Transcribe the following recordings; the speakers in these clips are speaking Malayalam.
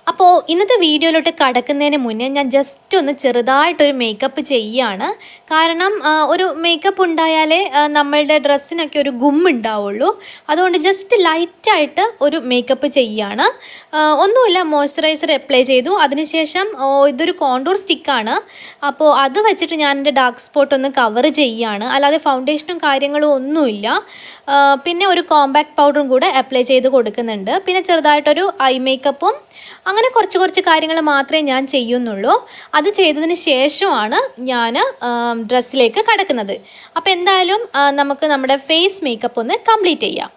അപ്പോൾ ഇന്നത്തെ വീഡിയോയിലോട്ട് കടക്കുന്നതിന് മുന്നേ ഞാൻ ജസ്റ്റ് ഒന്ന് ചെറുതായിട്ടൊരു മേക്കപ്പ് ചെയ്യുകയാണ്. കാരണം ഒരു മേക്കപ്പ് ഉണ്ടായാലേ നമ്മളുടെ ഡ്രസ്സിനൊക്കെ ഒരു ഗുമ്മുണ്ടാവുള്ളൂ. അതുകൊണ്ട് ജസ്റ്റ് ലൈറ്റായിട്ട് ഒരു മേക്കപ്പ് ചെയ്യുകയാണ്. ഒന്നുമില്ല, മോയ്സ്ചറൈസർ അപ്ലൈ ചെയ്തു. അതിനുശേഷം ഇതൊരു കോണ്ടൂർ സ്റ്റിക്കാണ്. അപ്പോൾ അത് വെച്ചിട്ട് ഞാൻ എൻ്റെ ഡാർക്ക് സ്പോട്ട് ഒന്ന് കവർ ചെയ്യുകയാണ്. അല്ലാതെ ഫൗണ്ടേഷനും കാര്യങ്ങളും ഒന്നുമില്ല. പിന്നെ ഒരു കോമ്പാക്ട് പൗഡറും കൂടെ അപ്ലൈ ചെയ്ത് കൊടുക്കുന്നുണ്ട്. പിന്നെ ചെറുതായിട്ടൊരു ഐ മേക്കപ്പും, അങ്ങനെ കുറച്ച് കാര്യങ്ങൾ മാത്രമേ ഞാൻ ചെയ്യുന്നുള്ളൂ. അത് ചെയ്തതിന് ശേഷമാണ് ഞാൻ ഡ്രസ്സിലേക്ക് കടക്കുന്നത്. അപ്പോൾ എന്തായാലും നമുക്ക് നമ്മുടെ ഫേസ് മേക്കപ്പ് ഒന്ന് കംപ്ലീറ്റ് ചെയ്യാം.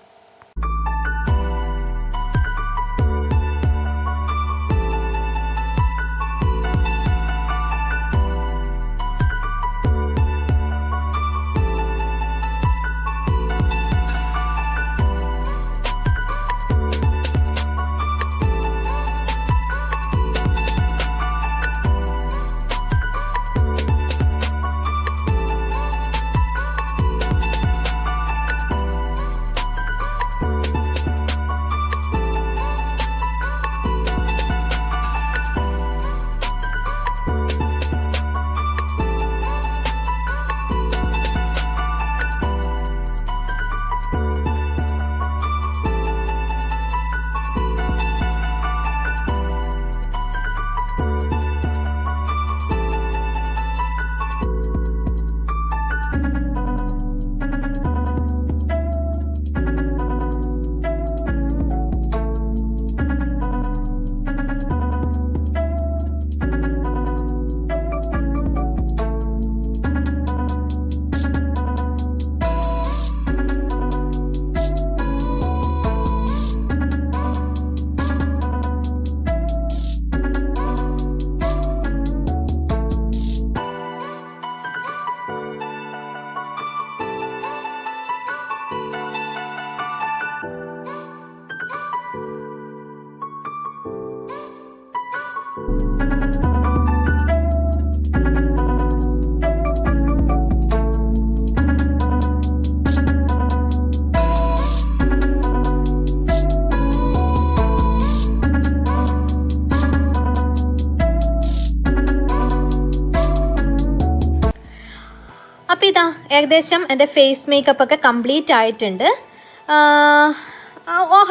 അപ്പോൾ ഇതാ ഏകദേശം എൻ്റെ ഫേസ് മേക്കപ്പൊക്കെ കംപ്ലീറ്റ് ആയിട്ടുണ്ട്.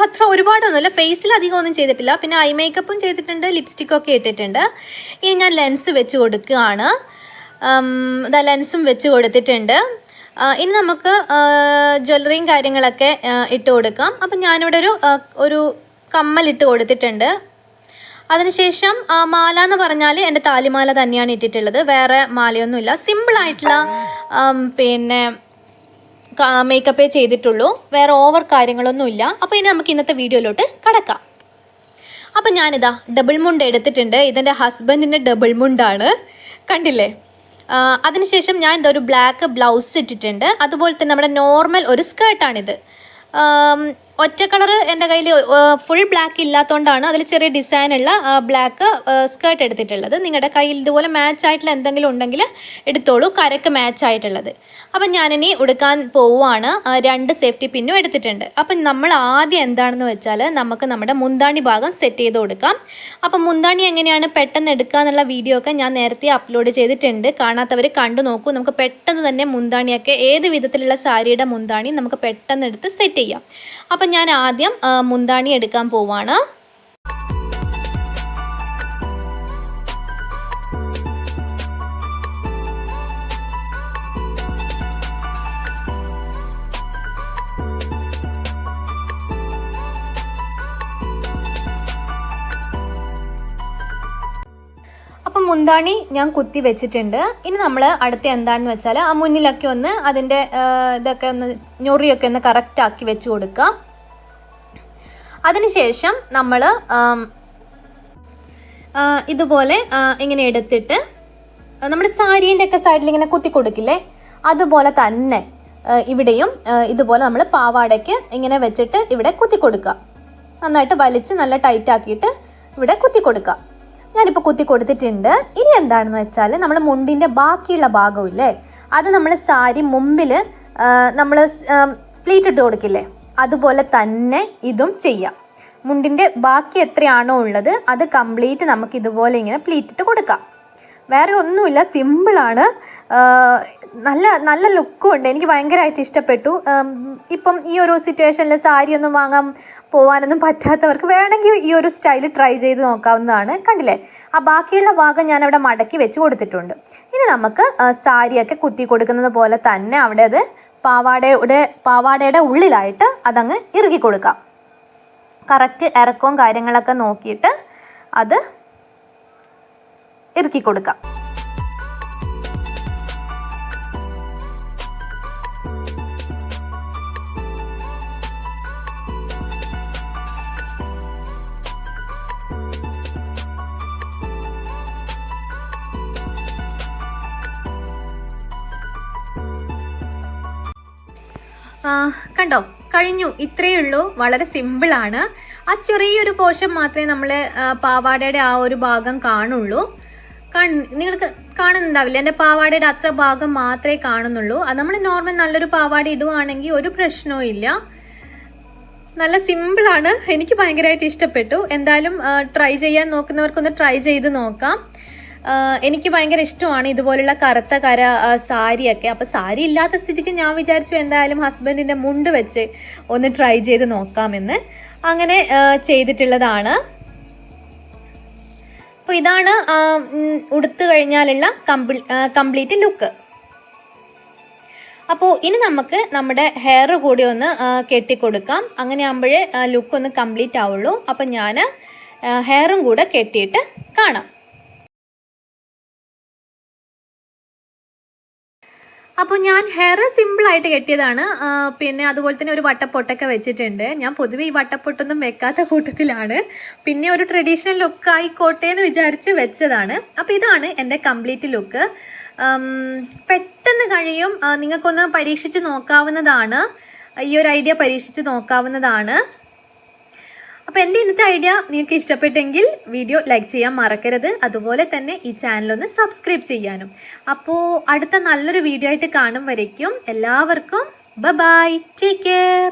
അത്ര ഒരുപാടൊന്നുമില്ല, ഫേസിൽ അധികം ഒന്നും ചെയ്തിട്ടില്ല. പിന്നെ ഐ മേക്കപ്പും ചെയ്തിട്ടുണ്ട്, ലിപ്സ്റ്റിക്കൊക്കെ ഇട്ടിട്ടുണ്ട്. ഇനി ഞാൻ ലെൻസ് വെച്ച് കൊടുക്കുകയാണ്. ഇതാ ലെൻസും വെച്ച് കൊടുത്തിട്ടുണ്ട്. ഇനി നമുക്ക് ജ്വല്ലറിയും കാര്യങ്ങളൊക്കെ ഇട്ട് കൊടുക്കാം. അപ്പം ഞാനിവിടെ ഒരു കമ്മലിട്ട് കൊടുത്തിട്ടുണ്ട്. അതിനുശേഷം മാല എന്ന് പറഞ്ഞാൽ എൻ്റെ താലിമാല തന്നെയാണ് ഇട്ടിട്ടുള്ളത്, വേറെ മാലയൊന്നുമില്ല. സിമ്പിളായിട്ടുള്ള പിന്നെ മേക്കപ്പേ ചെയ്തിട്ടുള്ളൂ, വേറെ ഓവർ കാര്യങ്ങളൊന്നുമില്ല. അപ്പോൾ ഇനി നമുക്ക് ഇന്നത്തെ വീഡിയോയിലോട്ട് കടക്കാം. അപ്പം ഞാനിതാ ഡബിൾ മുണ്ട് എടുത്തിട്ടുണ്ട്. ഇതെൻ്റെ ഹസ്ബൻഡിൻ്റെ ഡബിൾ മുണ്ടാണ്, കണ്ടില്ലേ. അതിനുശേഷം ഞാൻ ഇതൊരു ബ്ലാക്ക് ബ്ലൗസ് ഇട്ടിട്ടുണ്ട്. അതുപോലെ തന്നെ നമ്മുടെ നോർമൽ ഒരു സ്കേർട്ടാണിത്. ഒറ്റ കളറ് എൻ്റെ കയ്യിൽ ഫുൾ ബ്ലാക്ക് ഇല്ലാത്തതുകൊണ്ടാണ് അതിൽ ചെറിയ ഡിസൈനുള്ള ബ്ലാക്ക് സ്കേർട്ട് എടുത്തിട്ടുള്ളത്. നിങ്ങളുടെ കയ്യിൽ ഇതുപോലെ മാച്ച് ആയിട്ടുള്ള എന്തെങ്കിലും ഉണ്ടെങ്കിൽ എടുത്തോളൂ, കരക്ക് മാച്ച് ആയിട്ടുള്ളത്. അപ്പം ഞാനിനി ഉടുക്കാൻ പോവുകയാണ്. 2 സേഫ്റ്റി പിന്നും എടുത്തിട്ടുണ്ട്. അപ്പം നമ്മൾ ആദ്യം എന്താണെന്ന് വെച്ചാൽ നമുക്ക് നമ്മുടെ മുന്താണി ഭാഗം സെറ്റ് ചെയ്ത് കൊടുക്കാം. അപ്പം മുന്താണി എങ്ങനെയാണ് പെട്ടെന്ന് എടുക്കുക എന്നുള്ള വീഡിയോ ഒക്കെ ഞാൻ നേരത്തെ അപ്ലോഡ് ചെയ്തിട്ടുണ്ട്. കാണാത്തവർ കണ്ടു നോക്കൂ. നമുക്ക് പെട്ടെന്ന് തന്നെ മുന്താണിയൊക്കെ ഏത് വിധത്തിലുള്ള സാരിയുടെ മുന്താണി നമുക്ക് പെട്ടെന്ന് എടുത്ത് സെറ്റ് ചെയ്യാം. അപ്പം ഞാൻ ആദ്യം മുന്താണി എടുക്കാൻ പോവാണ്. അപ്പം മുന്താണി ഞാൻ കുത്തി വെച്ചിട്ടുണ്ട്. ഇനി നമ്മൾ അടുത്ത എന്താണെന്ന് വെച്ചാൽ ആ മുന്നിലൊക്കെ ഒന്ന് അതിൻ്റെ ഇതൊക്കെ ഒന്ന് ഞൊറിയൊക്കെ ഒന്ന് കറക്റ്റാക്കി വെച്ച് കൊടുക്കുക. അതിനുശേഷം നമ്മൾ ഇതുപോലെ ഇങ്ങനെ എടുത്തിട്ട് നമ്മുടെ സാരീൻ്റെ ഒക്കെ സൈഡിൽ ഇങ്ങനെ കുത്തി കൊടുക്കില്ലേ, അതുപോലെ തന്നെ ഇവിടെയും ഇതുപോലെ നമ്മൾ പാവാടയ്ക്ക് ഇങ്ങനെ വെച്ചിട്ട് ഇവിടെ കുത്തി കൊടുക്കുക. നന്നായിട്ട് വലിച്ച് നല്ല ടൈറ്റ് ആക്കിയിട്ട് ഇവിടെ കുത്തി കൊടുക്കുക. ഞാനിപ്പോൾ കുത്തി കൊടുത്തിട്ടുണ്ട്. ഇനി എന്താണെന്ന് വെച്ചാൽ നമ്മൾ മുണ്ടിൻ്റെ ബാക്കിയുള്ള ഭാഗമില്ലേ, അത് നമ്മൾ സാരി മുമ്പിൽ നമ്മൾ പ്ലീറ്റ് ഇട്ട് കൊടുക്കില്ലേ, അതുപോലെ തന്നെ ഇതും ചെയ്യാം. മുണ്ടിൻ്റെ ബാക്കി എത്രയാണോ ഉള്ളത് അത് കംപ്ലീറ്റ് നമുക്ക് ഇതുപോലെ ഇങ്ങനെ പ്ലീറ്റ് ഇട്ട് കൊടുക്കാം. വേറെ ഒന്നുമില്ല, സിമ്പിളാണ്. നല്ല നല്ല ലുക്കും ഉണ്ട്. എനിക്ക് ഭയങ്കരമായിട്ട് ഇഷ്ടപ്പെട്ടു. ഇപ്പം ഈ ഒരു സിറ്റുവേഷനിൽ സാരിയൊന്നും വാങ്ങാൻ പോകാനൊന്നും പറ്റാത്തവർക്ക് വേണമെങ്കിൽ ഈ ഒരു സ്റ്റൈൽ ട്രൈ ചെയ്ത് നോക്കാവുന്നതാണ്. കണ്ടില്ലേ, ആ ബാക്കിയുള്ള ഭാഗം ഞാനവിടെ മടക്കി വെച്ച് കൊടുത്തിട്ടുണ്ട്. ഇനി നമുക്ക് സാരിയൊക്കെ കുത്തി കൊടുക്കുന്നത് പോലെ തന്നെ അവിടെ അത് പാവാടയുടെ ഉള്ളിലായിട്ട് അതങ്ങ് ഇറുക്കി കൊടുക്കാം. കറക്റ്റ് ഇറക്കവും കാര്യങ്ങളൊക്കെ നോക്കിയിട്ട് അത് ഇറുക്കി കൊടുക്കാം. കണ്ടോ, കഴിഞ്ഞു. ഇത്രയേ ഉള്ളൂ, വളരെ സിമ്പിളാണ്. ആ ചെറിയൊരു പോർഷൻ മാത്രമേ നമ്മൾ പാവാടയുടെ ആ ഒരു ഭാഗം കാണുള്ളൂ. നിങ്ങൾക്ക് കാണുന്നുണ്ടാവില്ല, എൻ്റെ പാവാടയുടെ അത്ര ഭാഗം മാത്രമേ കാണുന്നുള്ളൂ. അത് നമ്മൾ നോർമൽ നല്ലൊരു പാവാട ഇടുവാണെങ്കിൽ ഒരു പ്രശ്നവും ഇല്ല. നല്ല സിമ്പിളാണ്, എനിക്ക് ഭയങ്കരമായിട്ട് ഇഷ്ടപ്പെട്ടു. എന്തായാലും ട്രൈ ചെയ്യാൻ നോക്കുന്നവർക്കൊന്ന് ട്രൈ ചെയ്ത് നോക്കാം. എനിക്ക് ഭയങ്കര ഇഷ്ടമാണ് ഇതുപോലുള്ള കറുത്ത കര സാരിയൊക്കെ. അപ്പോൾ സാരി ഇല്ലാത്ത സ്ഥിതിക്ക് ഞാൻ വിചാരിച്ചു എന്തായാലും ഹസ്ബൻഡിൻ്റെ മുണ്ട് വെച്ച് ഒന്ന് ട്രൈ ചെയ്ത് നോക്കാമെന്ന്. അങ്ങനെ ചെയ്തിട്ടുള്ളതാണ്. അപ്പോൾ ഇതാണ് ഉടുത്തു കഴിഞ്ഞാലുള്ള കംപ്ലീറ്റ് ലുക്ക്. അപ്പോൾ ഇനി നമുക്ക് നമ്മുടെ ഹെയർ കൂടി ഒന്ന് കെട്ടിക്കൊടുക്കാം. അങ്ങനെ ആകുമ്പോഴേ ലുക്ക് ഒന്ന് കംപ്ലീറ്റ് ആവുള്ളൂ. അപ്പം ഞാൻ ഹെയറും കൂടെ കെട്ടിയിട്ട് കാണാം. അപ്പോൾ ഞാൻ ഹെയർ സിമ്പിളായിട്ട് കെട്ടിയതാണ്. പിന്നെ അതുപോലെ തന്നെ ഒരു വട്ടപ്പൊട്ടൊക്കെ വെച്ചിട്ടുണ്ട്. ഞാൻ പൊതുവെ ഈ വട്ടപ്പൊട്ടൊന്നും വെക്കാത്ത കൂട്ടത്തിലാണ്. പിന്നെ ഒരു ട്രഡീഷണൽ ലുക്ക് ആയിക്കോട്ടെ എന്ന് വിചാരിച്ച് വെച്ചതാണ്. അപ്പോൾ ഇതാണ് എൻ്റെ കംപ്ലീറ്റ് ലുക്ക്. പെട്ടെന്ന് കഴിയും. നിങ്ങൾക്കൊന്ന് പരീക്ഷിച്ച് നോക്കാവുന്നതാണ്. ഈ ഒരു ഐഡിയ പരീക്ഷിച്ച് നോക്കാവുന്നതാണ്. അപ്പോൾ എൻ്റെ ഇന്നത്തെ ഐഡിയ നിങ്ങൾക്ക് ഇഷ്ടപ്പെട്ടെങ്കിൽ വീഡിയോ ലൈക്ക് ചെയ്യാൻ മറക്കരുത്. അതുപോലെ തന്നെ ഈ ചാനലൊന്ന് സബ്സ്ക്രൈബ് ചെയ്യാനും. അപ്പോൾ അടുത്ത നല്ലൊരു വീഡിയോ ആയിട്ട് കാണും വരയ്ക്കും എല്ലാവർക്കും ബൈ, ടേക്ക് കെയർ.